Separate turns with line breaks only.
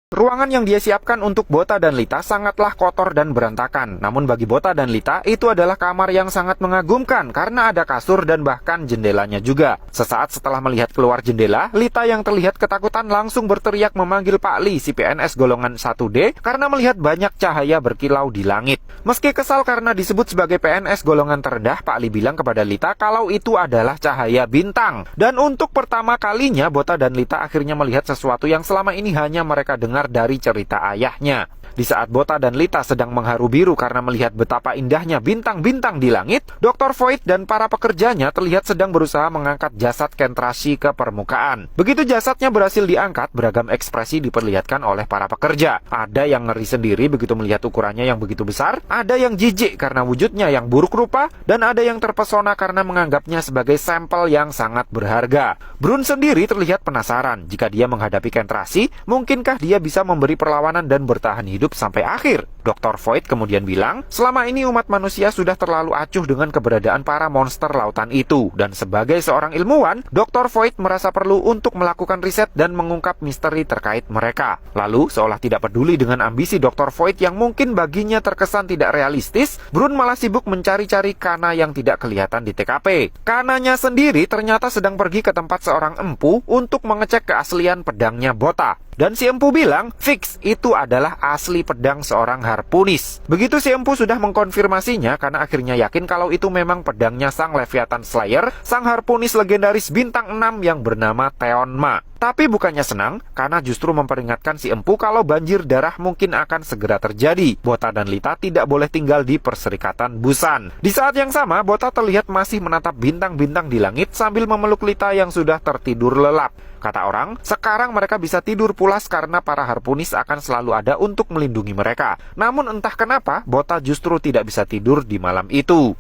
Ruangan yang dia siapkan untuk Bota dan Lita sangatlah kotor dan berantakan. Namun bagi Bota dan Lita, itu adalah kamar yang sangat mengagumkan karena ada kasur dan bahkan jendelanya juga. Sesaat setelah melihat keluar jendela, Lita yang terlihat ketakutan langsung berteriak memanggil Pak Li, si PNS golongan 1D, karena melihat banyak cahaya berkilau di langit. Meski kesal karena disebut sebagai PNS golongan terendah, Pak Li bilang kepada Lita kalau itu adalah cahaya bintang. Dan untuk pertama kalinya, Bota dan Lita akhirnya melihat sesuatu yang selama ini hanya mereka dengar dari cerita ayahnya. Di saat Bota dan Lita sedang mengharu biru karena melihat betapa indahnya bintang-bintang di langit, Dr. Void dan para pekerjanya terlihat sedang berusaha mengangkat jasad Kentrashi ke permukaan. Begitu jasadnya berhasil diangkat, beragam ekspresi diperlihatkan oleh para pekerja. Ada yang ngeri sendiri begitu melihat ukurannya yang begitu besar, ada yang jijik karena wujudnya yang buruk rupa, dan ada yang terpesona karena menganggapnya sebagai sampel yang sangat berharga. Brun sendiri terlihat penasaran, jika dia menghadapi Kentrashi, mungkinkah dia bisa memberi perlawanan dan bertahan hidup sampai akhir. Dr. Void kemudian bilang, selama ini umat manusia sudah terlalu acuh dengan keberadaan para monster lautan itu, dan sebagai seorang ilmuwan, Dr. Void merasa perlu untuk melakukan riset dan mengungkap misteri terkait mereka. Lalu, seolah tidak peduli dengan ambisi Dr. Void yang mungkin baginya terkesan tidak realistis, Brun malah sibuk mencari-cari Kana yang tidak kelihatan di TKP. Kananya sendiri ternyata sedang pergi ke tempat seorang empu untuk mengecek keaslian pedangnya Bota. Dan si empu bilang, fix, itu adalah asli pedang seorang harpunis. Begitu si empu sudah mengkonfirmasinya karena akhirnya yakin kalau itu memang pedangnya sang Leviathan Slayer, sang harpunis legendaris bintang 6 yang bernama Theonma. Tapi bukannya senang, karena justru memperingatkan si empu kalau banjir darah mungkin akan segera terjadi. Bota dan Lita tidak boleh tinggal di Perserikatan Busan. Di saat yang sama, Bota terlihat masih menatap bintang-bintang di langit sambil memeluk Lita yang sudah tertidur lelap. Kata orang, sekarang mereka bisa tidur pulas karena para harpunis akan selalu ada untuk melindungi mereka. Namun entah kenapa, Bota justru tidak bisa tidur di malam itu.